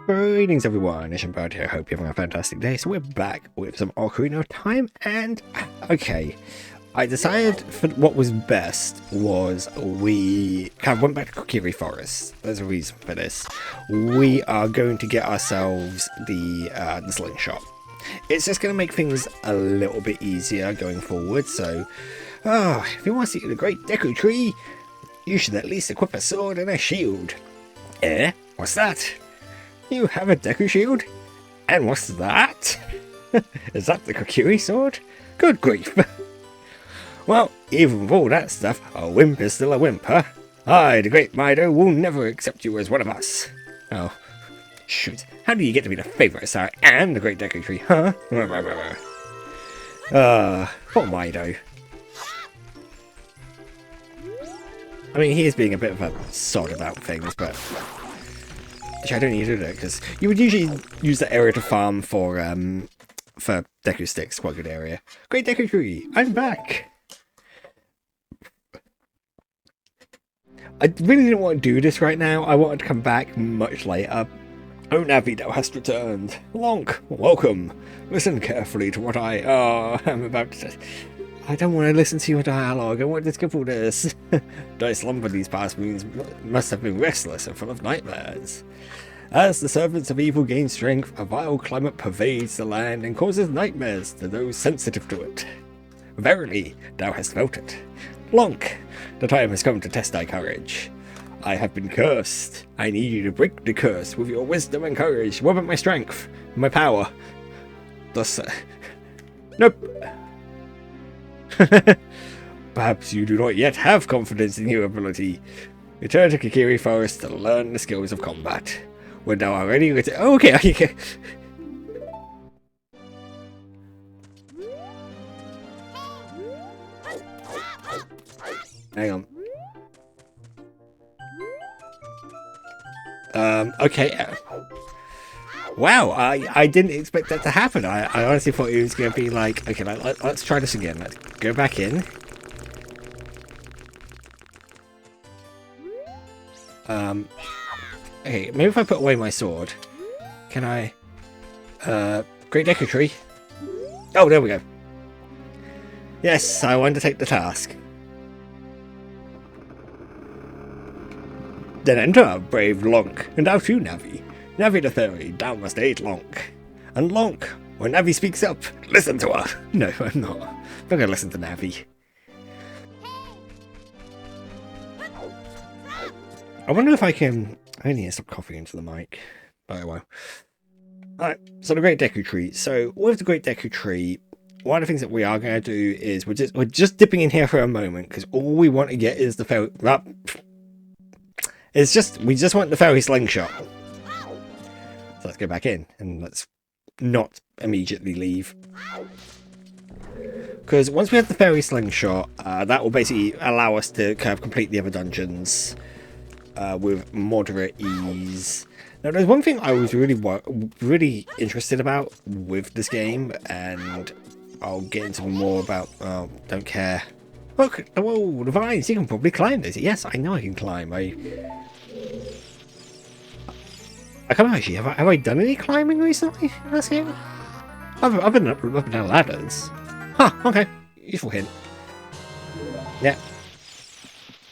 Greetings everyone, Ishinbird here, hope you're having a fantastic day. So we're back with some Ocarina of Time, and okay, I decided for what was best was we kind of went back to Kokiri Forest. There's a reason for this. We are going to get ourselves the slingshot. It's just going to make things a little bit easier going forward, so if you want to see the Great Deku Tree, you should at least equip a sword and a shield. Eh? What's that? You have a Deku Shield? And what's that? Is that the Kokiri sword? Good grief. Well, even with all that stuff, a wimp is still a wimp, huh? I, the Great Mido, will never accept you as one of us. Oh, shoot. How do you get to be the favourite sire and the Great Deku Tree, huh? Poor Mido. I mean, he is being a bit of a sod about things, but I don't need to do that, because you would usually use that area to farm for Deku Sticks. Quite a good area. Great Deku Tree, I'm back! I really didn't want to do this right now. I wanted to come back much later. Oh, Navi, thou hast returned. Lonk, welcome. Listen carefully to what I am about to say. I don't want to listen to your dialogue. I want to skip all this. Thy slumber these past moons must have been restless and full of nightmares. As the servants of evil gain strength, a vile climate pervades the land and causes nightmares to those sensitive to it. Verily, thou hast felt it. Lonk, the time has come to test thy courage. I have been cursed. I need you to break the curse with your wisdom and courage. What about my strength? My power? Thus, nope. Perhaps you do not yet have confidence in your ability. Return to Kokiri Forest to learn the skills of combat. When thou art ready, oh, okay. Hang on. Okay. Wow, I didn't expect that to happen. I honestly thought it was going to be like, okay, let's try this again. Let's go back in. Okay, maybe if I put away my sword, can I, Great Deku Tree? Oh, there we go. Yes, I want to take the task. Then enter, brave Lonk, and thou too, Navi. Navi the fairy, thou must aid Lonk. And Lonk, when Navi speaks up, listen to her. No, I'm not. I'm not going to listen to Navi. I wonder if I can... I need to stop coughing into the mic. Oh well. Alright, so the Great Deku Tree. So with the Great Deku Tree, one of the things that we are going to do is we're just dipping in here for a moment, because all we want to get is the fairy... we just want the fairy slingshot. So let's go back in and let's not immediately leave. Because once we have the fairy slingshot, that will basically allow us to kind of complete the other dungeons with moderate ease. Now, there's one thing I was really interested about with this game, and I'll get into more about. Oh, don't care. Look, whoa, the vines! You can probably climb this. Yes, I know I can climb. I can't actually. Have I done any climbing recently in this game? I've been up and down ladders. Huh? Okay. Useful hint. Yeah.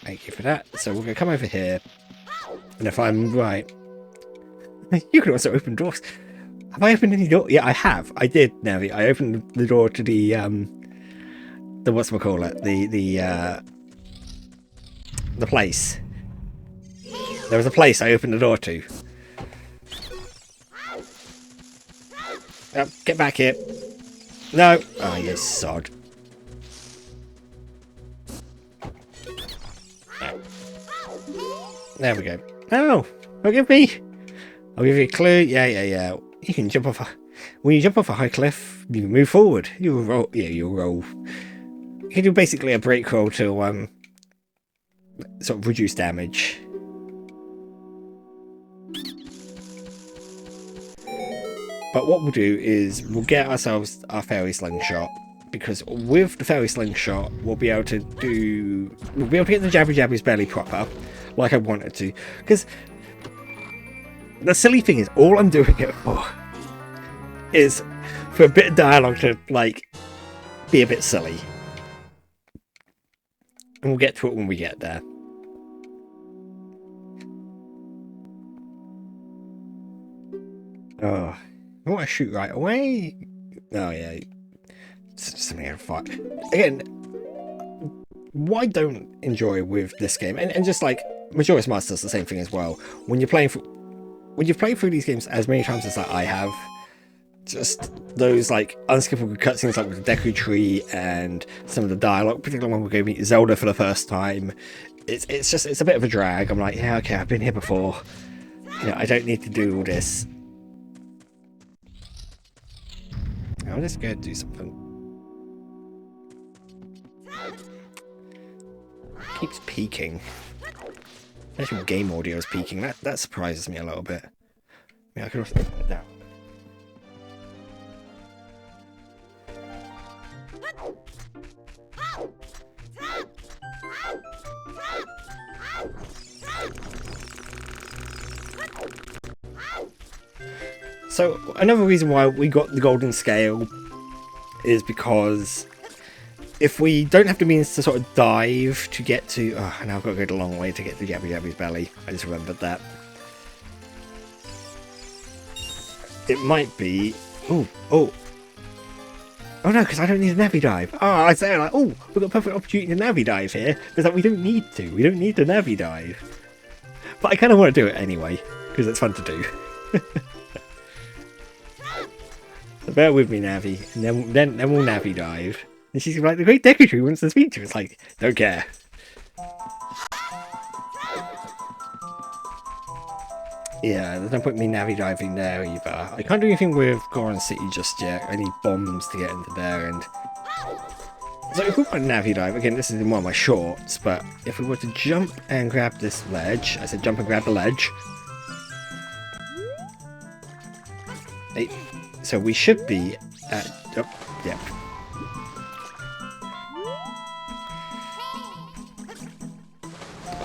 Thank you for that. So we're gonna come over here, and if I'm right, you can also open doors. Have I opened any door? Yeah, I have. I did, Navi. I opened the door to the whatchamacallit, the place. There was a place I opened the door to. Oh, get back here. No. Oh, you sod. There we go. Oh, forgive me. I'll give you a clue. Yeah. You can jump off when you jump off a high cliff, you move forward. You roll. Yeah, you'll roll. You can do basically a break roll to sort of reduce damage. But what we'll do is we'll get ourselves our fairy slingshot, because with the fairy slingshot we'll be able to get the Jabu Jabu's belly proper, like I wanted to. Because the silly thing is, all I'm doing it for is for a bit of dialogue to, like, be a bit silly. And we'll get to it when we get there. Oh, I want to shoot right away. Oh, yeah. Something on fire. Again, what I don't enjoy with this game, and just like Majora's Mask does the same thing as well, when you've played through these games as many times as I have, just those like unskippable cutscenes like with the Deku Tree and some of the dialogue, particularly when we're going to meet Zelda for the first time, it's a bit of a drag. I'm like, yeah, okay, I've been here before. You know, I don't need to do all this. I'm just going to do something. It keeps peaking. Actually, game audio is peaking. That surprises me a little bit. I could also put it down. So another reason why we got the golden scale is because if we don't have the means to sort of dive to get to... Oh, now I've got to go the long way to get to Jabu's belly. I just remembered that. It might be... Oh no, because I don't need a Navi Dive. Oh, I say like, oh, we've got a perfect opportunity to Navi Dive here. Because like, we don't need to. We don't need the Navi Dive. But I kind of want to do it anyway, because it's fun to do. So bear with me, Navi, and then we'll Navi Dive. And she's like, the Great Deku Tree wants to speak to you. It's like, don't care. Yeah, there's no point in me Navi Diving there either. I can't do anything with Goron City just yet. I need bombs to get into there, and... So if we want to Navi Dive, again, this is in one of my shorts, but if we were to jump and grab this ledge, I said jump and grab the ledge. Hey, so we should be at... Oh, yep.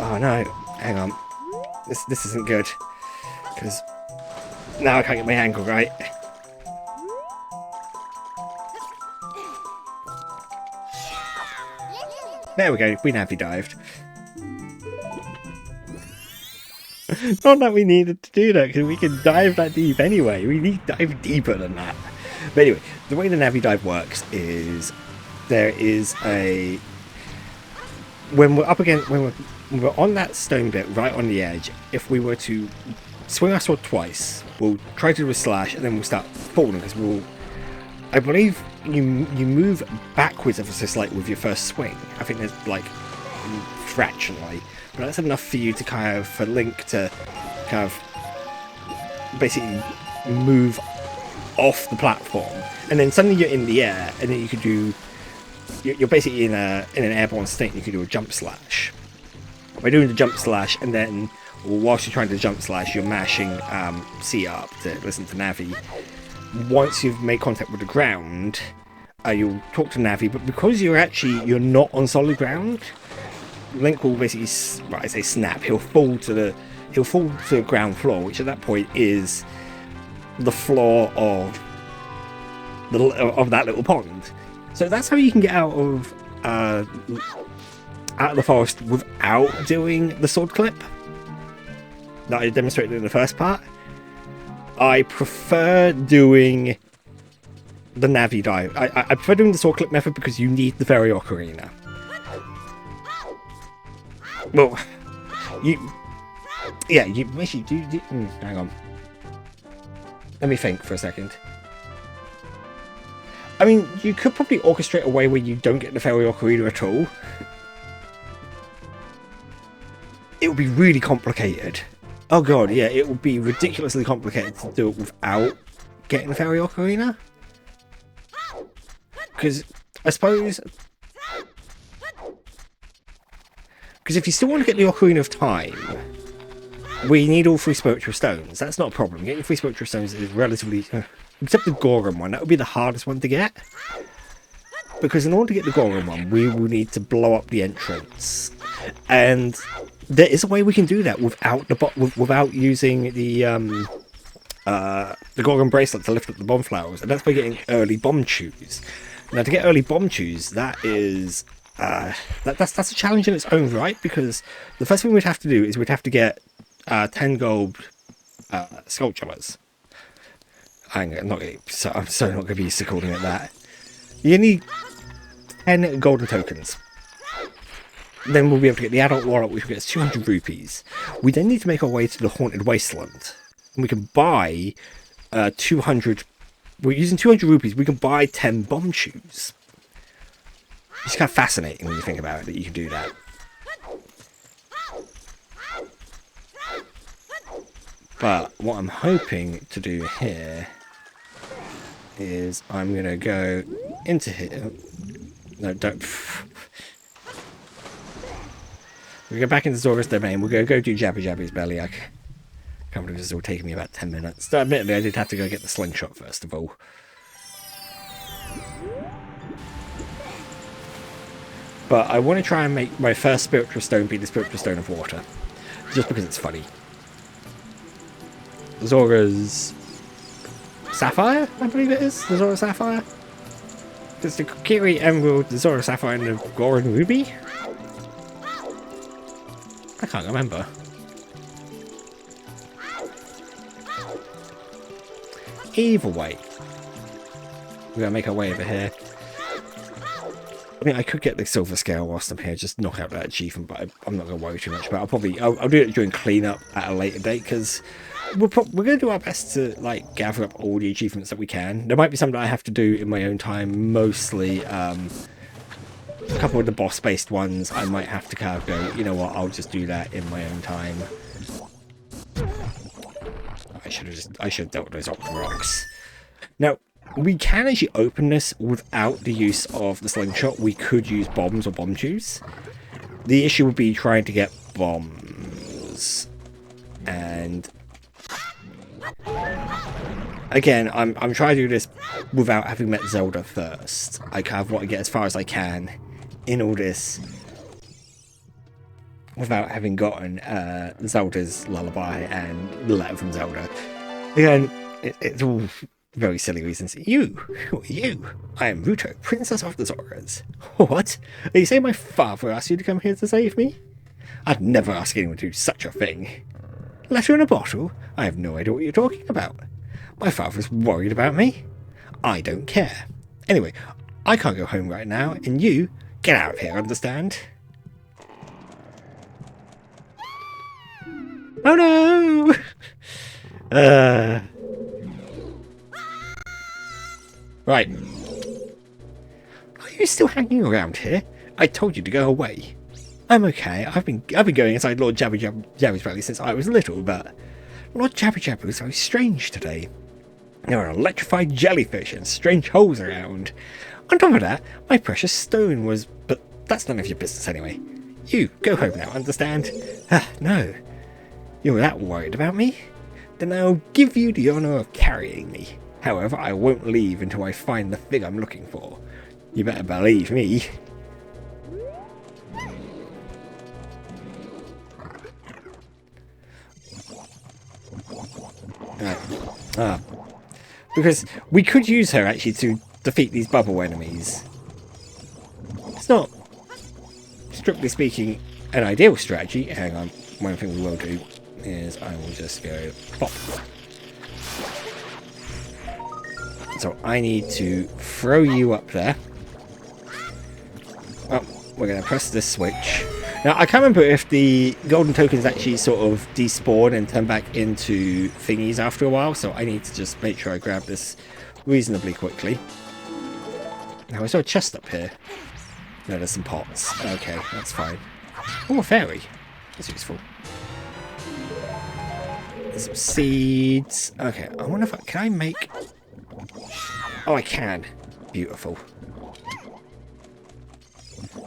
Oh no, hang on. This isn't good. Because now I can't get my angle right. There we go, we Navi dived. Not that we needed to do that, because we can dive that deep anyway. We need to dive deeper than that. But anyway, the way the Navi Dive works is there is a... When we're up against... When we're on that stone bit right on the edge, if we were to swing our sword twice, we'll try to do a slash and then we'll start falling, because we'll... I believe you move backwards ever so slightly with your first swing. I think there's like fractionally, but that's enough for you to kind of, for Link to kind of basically move off the platform, and then suddenly you're in the air, and then you could do... You're basically in an airborne state, and you can do a jump slash. By doing the jump slash, and then whilst you're trying to jump slash, you're mashing C up to listen to Navi. Once you've made contact with the ground, you'll talk to Navi, but because you're not on solid ground, Link will basically, well, I say snap. He'll fall to the ground floor, which at that point is the floor of that little pond. So that's how you can get out of the forest without doing the sword clip that I demonstrated in the first part. I prefer doing the Navi Dive. I prefer doing the sword clip method because you need the fairy ocarina. Well, you actually do. Hang on. Let me think for a second. I mean, you could probably orchestrate a way where you don't get the fairy ocarina at all. It would be really complicated. Oh god, yeah, it would be ridiculously complicated to do it without getting the fairy ocarina. Because I suppose... Because if you still want to get the Ocarina of Time, we need all 3 spiritual stones. That's not a problem. Getting 3 spiritual stones is relatively... except the Goron one, that would be the hardest one to get. Because in order to get the Goron one, we will need to blow up the entrance. And there is a way we can do that without without using the Gorgon bracelet to lift up the bomb flowers, and that's by getting early Bombchus. Now, to get early Bombchus, that is that's a challenge in its own right, because the first thing we'd have to do is we'd have to get 10 gold sculptures. I'm so not going to be used to calling it that. You need 10 golden tokens. Then we'll be able to get the adult wallet, which will get us 200 rupees. We then need to make our way to the Haunted Wasteland. And we can buy 200... We're using 200 rupees, we can buy 10 Bombchus. It's kind of fascinating when you think about it, that you can do that. But what I'm hoping to do here is I'm going to go into here. No, don't... We'll go back into Zora's domain. We'll go do Jabu's belly. I can't believe this is all taking me about 10 minutes. So admittedly, I did have to go get the slingshot first of all. But I want to try and make my first spiritual stone be the spiritual stone of water. Just because it's funny. Zora's Sapphire, I believe it is. The Zora Sapphire. It's the Kiri Emerald, the Zora Sapphire, and the Goron Ruby. I can't remember. Either way, we're gonna make our way over here. I mean, I could get the silver scale whilst I'm here, just knock out that achievement, but I'm not gonna worry too much about it. I'll do it during cleanup at a later date, because we're gonna do our best to like gather up all the achievements that we can. There might be some that I have to do in my own time, mostly. A couple of the boss-based ones, I might have to kind of go, you know what, I'll just do that in my own time. I should have dealt with those Octa Rocks. Now, we can actually open this without the use of the slingshot. We could use bombs or Bombchus. The issue would be trying to get bombs. And again, I'm trying to do this without having met Zelda first. I kind of want to get as far as I can in all this without having gotten Zelda's Lullaby and the letter from Zelda. Again, it's all very silly reasons. You? Who are you? I am Ruto, Princess of the Zoras. What? Are you saying my father asked you to come here to save me? I'd never ask anyone to do such a thing. Letter in a bottle? I have no idea what you're talking about. My father's worried about me. I don't care. Anyway, I can't go home right now, and you get out of here, understand? Oh no! Right. Are you still hanging around here? I told you to go away. I'm okay. I've been going inside Lord Jabu's belly since I was little, but Lord Jabu is very strange today. There are electrified jellyfish and strange holes around. On top of that, my precious stone was... But that's none of your business anyway. You, go home now, understand? No. You're that worried about me? Then I'll give you the honour of carrying me. However, I won't leave until I find the thing I'm looking for. You better believe me. Right. Because we could use her actually to defeat these bubble enemies. It's not, strictly speaking, an ideal strategy. Hang on, one thing we will do is I will just go pop. So I need to throw you up there. Oh, we're going to press this switch. Now, I can't remember if the golden tokens actually sort of despawn and turn back into thingies after a while, so I need to just make sure I grab this reasonably quickly. Now, I saw a chest up here. No, there's some pots. Okay, that's fine. Oh, a fairy. That's useful. There's some seeds. Okay, I wonder if can I make... Oh, I can. Beautiful.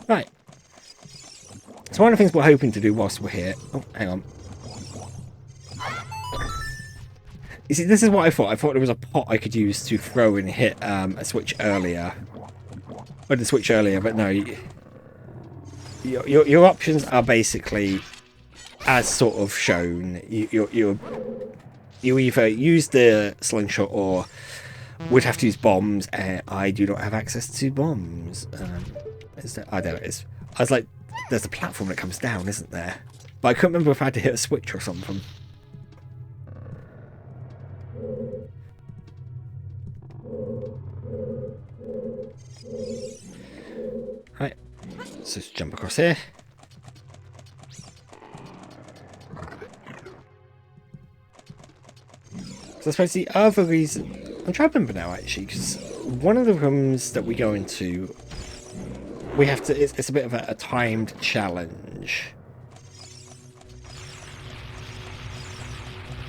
Right. So one of the things we're hoping to do whilst we're here... Oh, hang on. You see, this is what I thought. I thought there was a pot I could use to throw and hit a switch earlier. Or the switch earlier, but no. Your options are basically as sort of shown, you either use the slingshot or would have to use bombs, and I do not have access to bombs. Is there? Oh, there it is. I was like, there's a platform that comes down, isn't there? But I couldn't remember if I had to hit a switch or something. Right, let's just jump across here. So I suppose the other reason... I'm trying to remember now, actually, because one of the rooms that we go into, we have to... It's a bit of a timed challenge.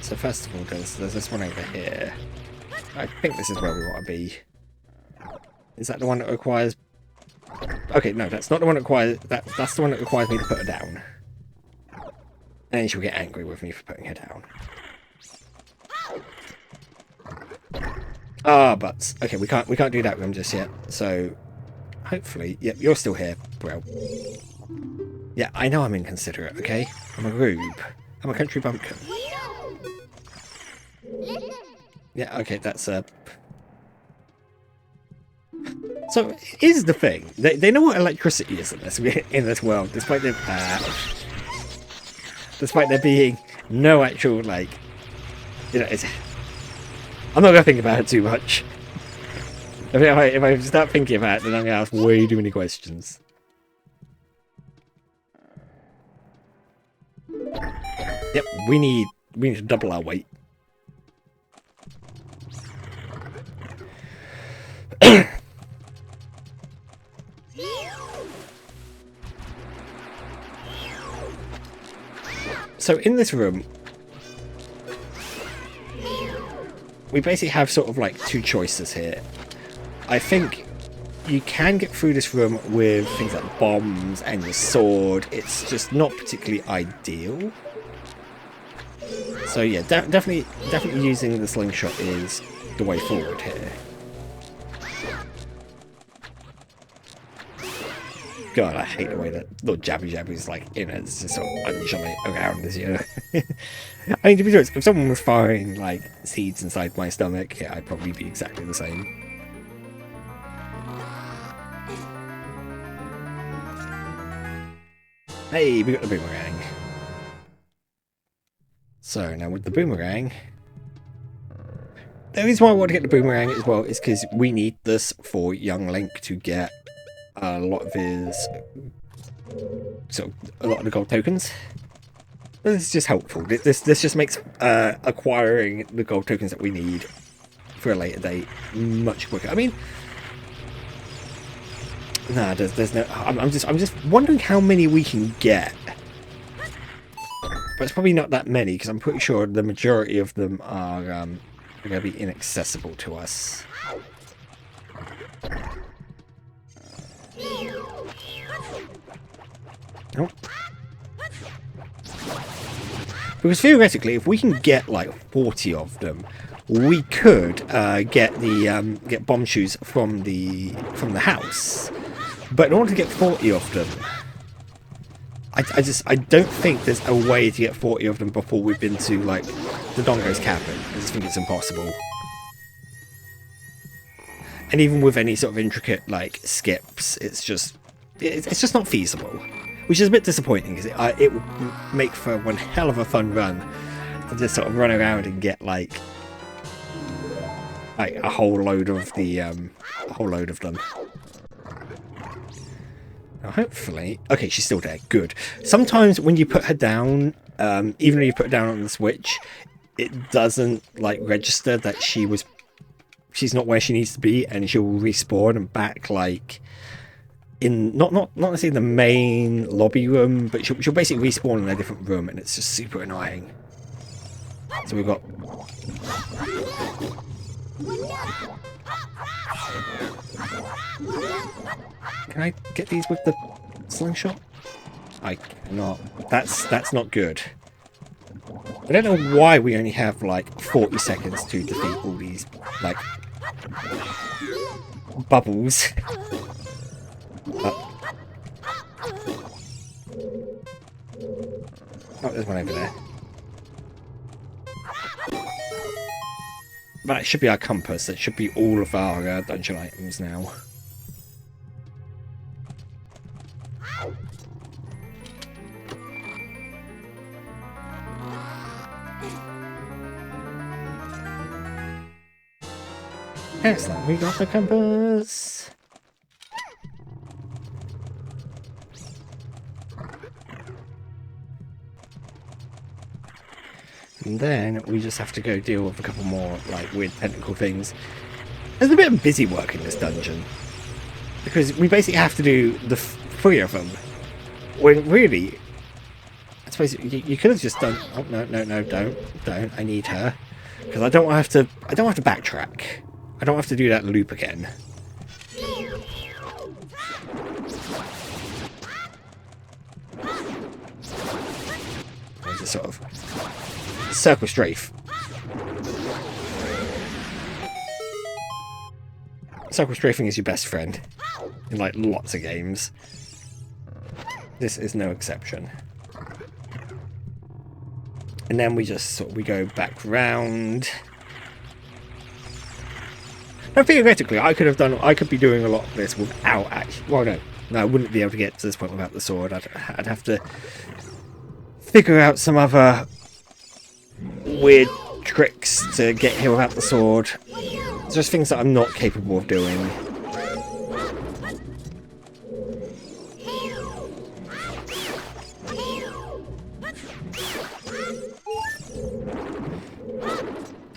So first of all, there's this one over here. I think this is where we want to be. Is that the one that requires... Okay, no, that's not the one that requires... That's the one that requires me to put her down. And then she'll get angry with me for putting her down. Ah, but okay, we can't do that room just yet. So hopefully, yep, you're still here, bro. Yeah, I know I'm inconsiderate. Okay, I'm a rube. I'm a country bumpkin. Yeah, okay, that's So here's the thing: they know what electricity is in this world, despite there being no actual like, you know, it's. I'm not going to think about it too much. If I start thinking about it, then I'm going to ask way too many questions. Yep, we need to double our weight. So in this room, we basically have sort of like two choices here. I think you can get through this room with things like bombs and your sword. It's just not particularly ideal. So yeah, definitely using the slingshot is the way forward here. God, I hate the way that little Jabu is like in it. It's just sort of undulate around as you. I mean, to be honest, if someone was firing like seeds inside my stomach, yeah, I'd probably be exactly the same. Hey, we got the boomerang. So now with the boomerang, the reason why I want to get the boomerang as well is because we need this for young Link to get a lot of his, a lot of the gold tokens. This is just helpful. This just makes acquiring the gold tokens that we need for a later date much quicker. I mean, nah, there's no. I'm just wondering how many we can get, but it's probably not that many because I'm pretty sure the majority of them are going to be inaccessible to us. Nope. Because theoretically, if we can get like 40 of them, we could get Bombchus from the house. But in order to get 40 of them, I don't think there's a way to get 40 of them before we've been to like the Dongo's cabin. I just think it's impossible. And even with any sort of intricate like skips, it's just not feasible. Which is a bit disappointing because it would make for one hell of a fun run to just sort of run around and get like a whole load of them. Now hopefully, okay, she's still there. Good. Sometimes when you put her down, even though you put her down on the switch, it doesn't like register that she's not where she needs to be, and she'll respawn and back like. In not necessarily the main lobby room, but she'll basically respawn in a different room, and it's just super annoying. So we've got. Can I get these with the slingshot? I cannot. That's not good. I don't know why we only have like 40 seconds to defeat all these like bubbles. Oh, there's one over there. But it should be our compass. It should be all of our dungeon items now. Excellent, we got the compass. And then we just have to go deal with a couple more like weird technical things. There's a bit of busy work in this dungeon because we basically have to do the three of them. When really, I suppose you could have just done. Oh no, don't! I need her because I don't have to backtrack. I don't have to do that loop again. I just sort of circle strafe. Circle strafing is your best friend in like lots of games. This is no exception. And then we just we go back round. Now theoretically, I could be doing a lot of this without actually. Well, no, I wouldn't be able to get to this point without the sword. I'd have to figure out some other weird tricks to get here without the sword. It's just things that I'm not capable of doing.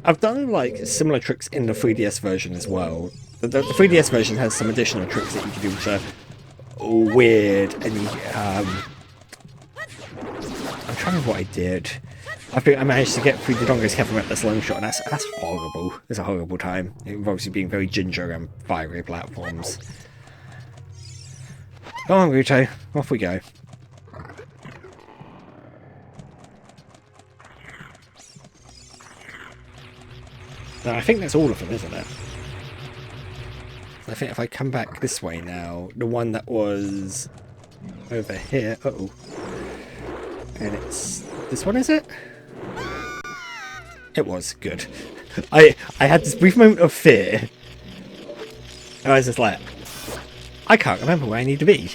I've done like similar tricks in the 3DS version as well. The 3DS version has some additional tricks that you can do which are weird and I'm trying to remember what I did. I think I managed to get through the longest cavern at the slingshot, and that's horrible. It's a horrible time. It involves you being very ginger and fiery platforms. Come on, Ruto, off we go. Now, I think that's all of them, isn't it? I think if I come back this way now, the one that was over here. Uh-oh. And it's this one, is it? It was good. I had this brief moment of fear, and I was just like, I can't remember where I need to be.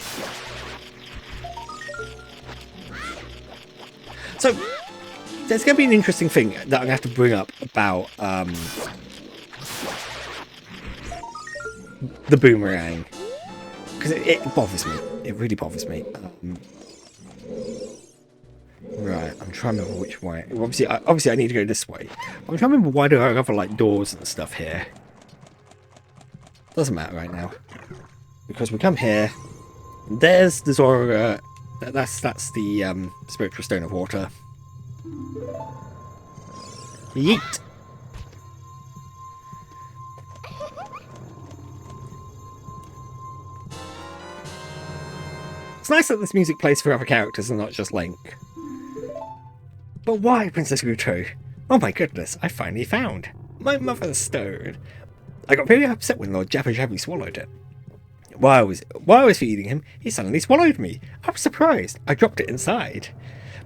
So there's going to be an interesting thing that I'm going to have to bring up about the boomerang, because it bothers me. It really bothers me. Right, I'm trying to remember which way. Obviously, I need to go this way. But I'm trying to remember why do I have like doors and stuff here. Doesn't matter right now, because we come here. There's the Zora. That's the spiritual stone of water. Yeet. It's nice that this music plays for other characters and not just Link. But why, Princess Ruto? Oh my goodness, I finally found my mother's stone. I got very upset when Lord Jabu swallowed it. While I was feeding him, he suddenly swallowed me. I was surprised. I dropped it inside.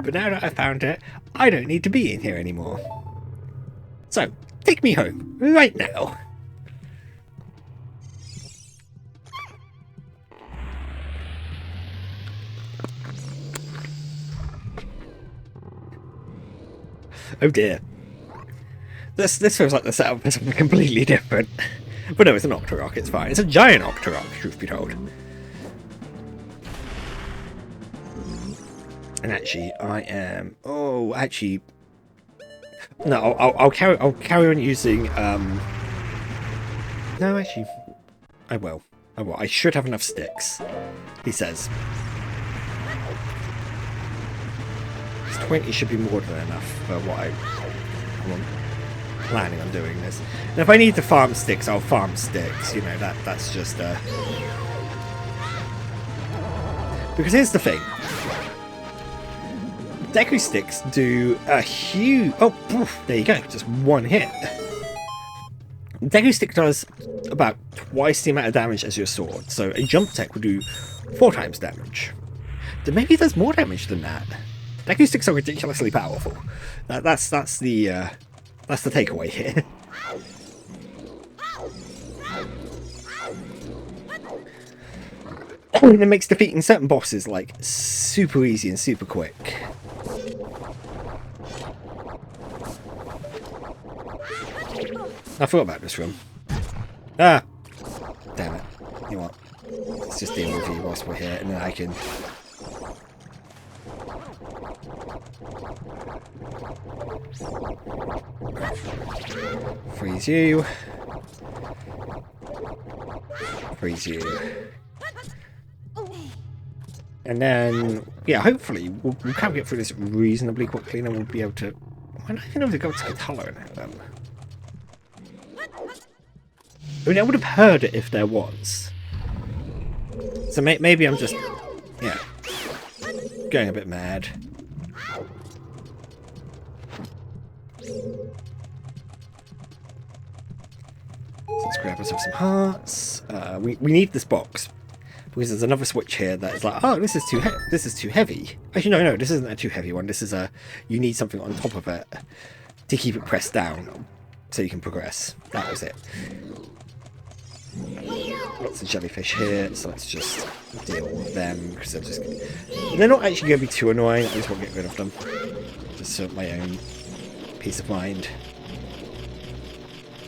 But now that I found it, I don't need to be in here anymore. So, take me home, right now. Oh dear. This feels like the setup is something completely different. But no, it's an Octorok, it's fine. It's a giant Octorok, truth be told. And actually, I am... Oh, actually... No, I'll carry on using... No, actually... I will. I should have enough sticks, he says. 20 should be more than enough for what I'm planning on doing this. And if I need to farm sticks, I'll farm sticks. You know, that's just because here's the thing. Deku sticks do a huge... Oh, poof, there you go. Just one hit. Deku stick does about twice the amount of damage as your sword. So a jump tech would do 4 times damage. Then maybe there's more damage than that. Deku sticks are ridiculously powerful. That's the takeaway here. And it makes defeating certain bosses like super easy and super quick. I forgot about this room. Ah! Damn it. You know what? Let's just deal with you whilst we're here, and then I can... freeze you. Freeze you. And then, yeah, hopefully we'll kind of get through this reasonably quickly, and then we'll be able to... I don't even know if to go to Katala now. I mean, I would have heard it if there was. So maybe I'm just, yeah, going a bit mad. So let's grab ourselves some hearts. We need this box because there's another switch here that is like, oh, this is too heavy. Actually, no, this isn't a too heavy one. This is you need something on top of it to keep it pressed down so you can progress. That was it. Lots of jellyfish here, so let's just deal with them because they're not actually going to be too annoying. I just want to get rid of them just for my own peace of mind,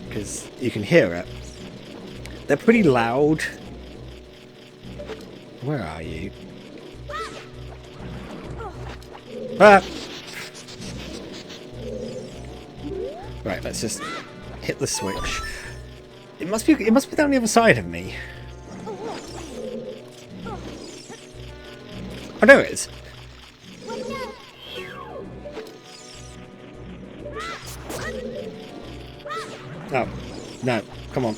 because you can hear it. They're pretty loud. Where are you? Ah! Right, let's just hit the switch. It must be down the other side of me. Oh, there it is. Oh, no, come on.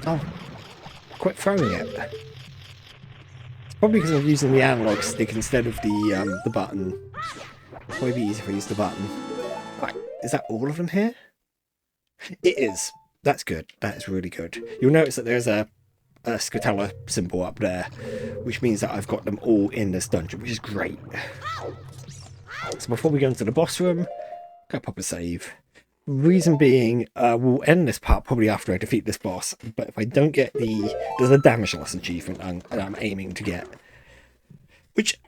Oh, quit throwing it. It's probably because I'm using the analog stick instead of the button. It would be easier if I use the button. Right, is that all of them here? It is. That's good. That is really good. You'll notice that there's a Skatella symbol up there, which means that I've got them all in this dungeon, which is great. So before we go into the boss room, go pop a save. Reason being, we'll end this part probably after I defeat this boss, but if I don't get there's a damage loss achievement I'm aiming to get, which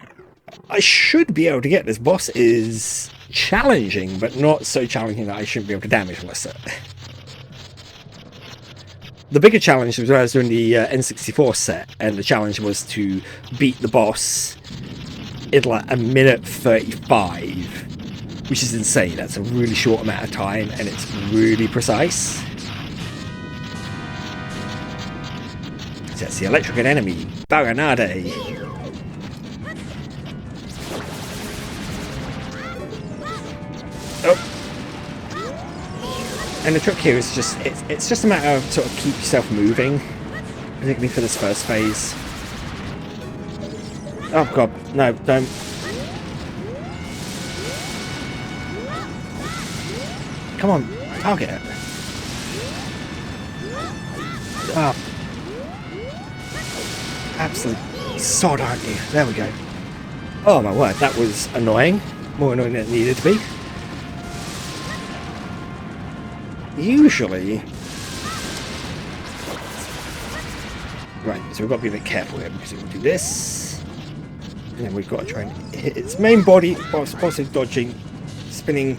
I should be able to get. This boss is challenging, but not so challenging that I shouldn't be able to damage loss it. The bigger challenge was when I was doing the N64 set, and the challenge was to beat the boss in like a minute 35, which is insane. That's a really short amount of time, and it's really precise. So that's the electric enemy, Barinade. Oh. And the trick here is just, it's just a matter of sort of keep yourself moving, particularly for this first phase. Oh god, no, don't. Come on, target it. Oh. Absolute sod, aren't you? There we go. Oh my word, that was annoying. More annoying than it needed to be. Usually... Right, so we've got to be a bit careful here because we'll do this. And then we've got to try and hit its main body whilst also dodging spinning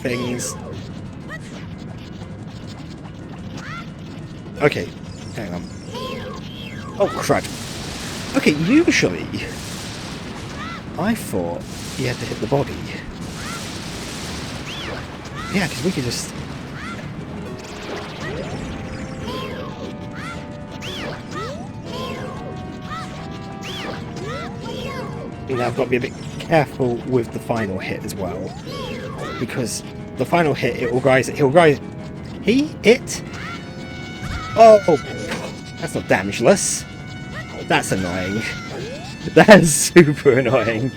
things. Okay, hang on. Oh, crud. Okay, usually I thought you had to hit the body. Yeah, because we could just... Now I've got to be a bit careful with the final hit as well, because the final hit, it will rise. Oh, that's not damageless. That's annoying. That's super annoying.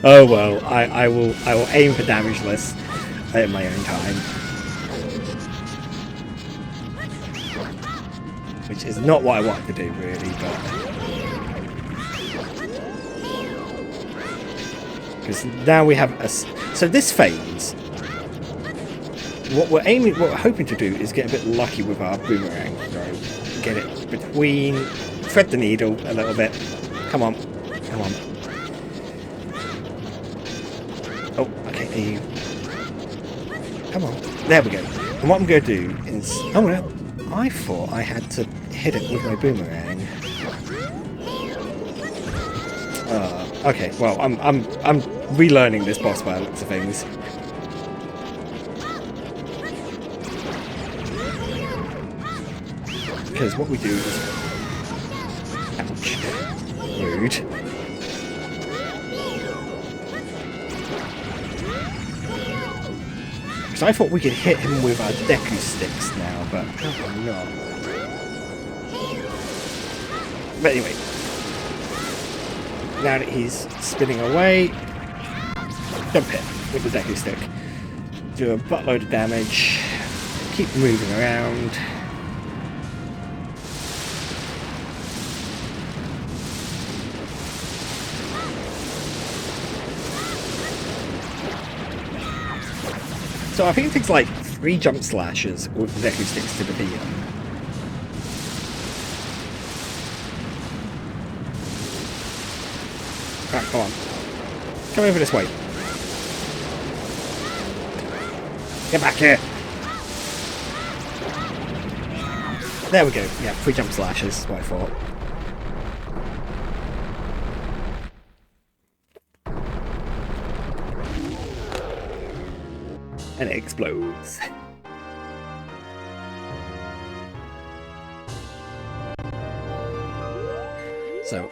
Oh well, I will aim for damageless in my own time, which is not what I wanted to do really, but. Because now we have a... So this phase, what we're hoping to do is get a bit lucky with our boomerang. So get it between... Thread the needle a little bit. Come on. Come on. Oh, okay. Come on. There we go. And what I'm going to do is... Oh, no. I thought I had to hit it with my boomerang. Okay, well, I'm relearning this boss by the looks of things. Because what we do is... Ouch. Rude. Because I thought we could hit him with our Deku sticks now, but apparently not. But anyway. Now that he's spinning away, jump hit with the Deku stick. Do a buttload of damage. Keep moving around. So I think it takes like 3 jump slashes with the Deku sticks to defeat him. Right, come on. Come over this way. Get back here. There we go. Yeah, 3 jump slashes, that's what I thought. And it explodes. So,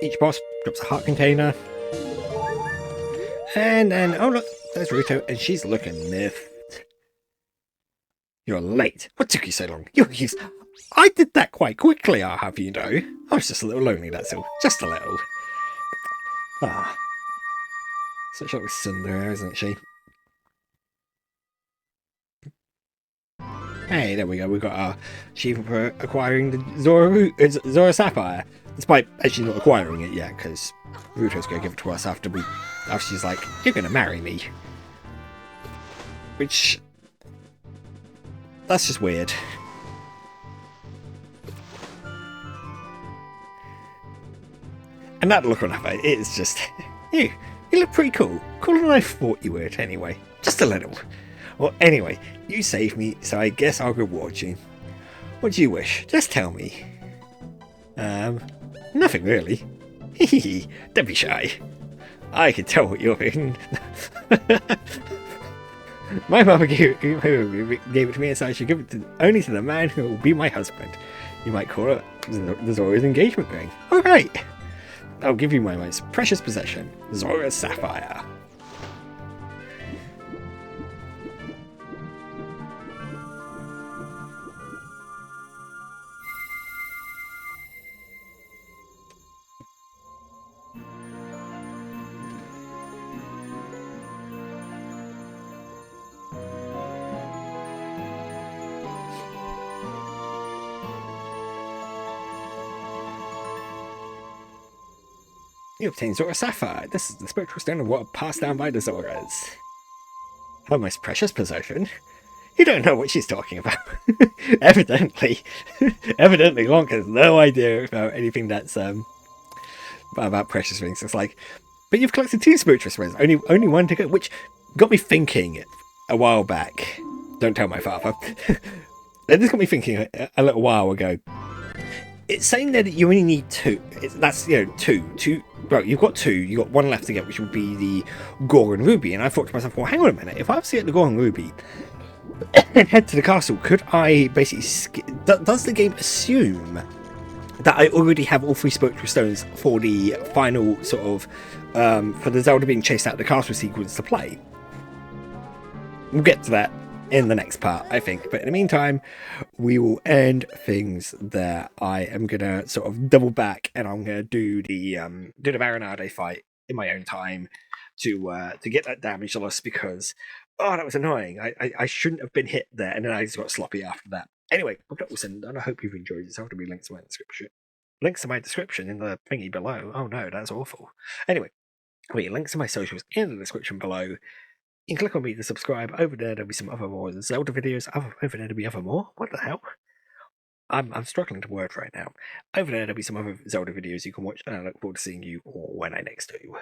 each boss drops a heart container. And then, oh look, there's Ruto, and she's looking miffed. You're late. What took you so long? I did that quite quickly, I'll have you know. I was just a little lonely, that's all. Just a little. Ah. Such a little Cinderella, isn't she? Hey, there we go. We've got our achievement for acquiring the Zora Sapphire. Despite actually not acquiring it yet, because Ruto's going to give it to us after she's like, you're going to marry me. Which... that's just weird. And that look on her face, it is just... you look pretty cool. Cooler than I thought you would, anyway. Just a little. Well, anyway, you saved me, so I guess I'll reward you. What do you wish? Just tell me. Nothing really. Hehe, don't be shy. I can tell what you're in. My mother gave it to me, and so I should give it only to the man who will be my husband. You might call it the Zora's engagement ring. Alright! I'll give you my most precious possession, Zora Sapphire. You obtain Zora Sapphire. This is the spiritual stone of water passed down by the Zoras. Her most precious possession? You don't know what she's talking about. Evidently. Evidently, Lonk has no idea about anything that's about precious things. It's like, but you've collected 2 spiritual stones, only one to go, which got me thinking a while back. Don't tell my father. This got me thinking a little while ago. It's saying there that you only need 2. That's, you know, 2. Right, you've got 2. You've got 1 left to get, which would be the Goron Ruby. And I thought to myself, well, hang on a minute. If I was to get the Goron Ruby and head to the castle, could I basically does the game assume that I already have all 3 spiritual stones for the final sort of for the Zelda being chased out of the castle sequence to play? We'll get to that in the next part, I think. But in the meantime, we will end things there. I am gonna sort of double back, and I'm gonna do the Barinade fight in my own time to get that damage loss, because that was annoying. I shouldn't have been hit there, and then I just got sloppy after that. Anyway, I've got all said and done. I hope you've enjoyed this. There'll be links to my description. Links to my description in the thingy below. Oh no, that's awful. Anyway, I'll put links to my socials in the description below. You can click on me to subscribe. Over there, there'll be some other more Zelda videos. Over there, there'll be other more. What the hell? I'm struggling to word right now. Over there, there'll be some other Zelda videos you can watch, and I look forward to seeing you when I next do.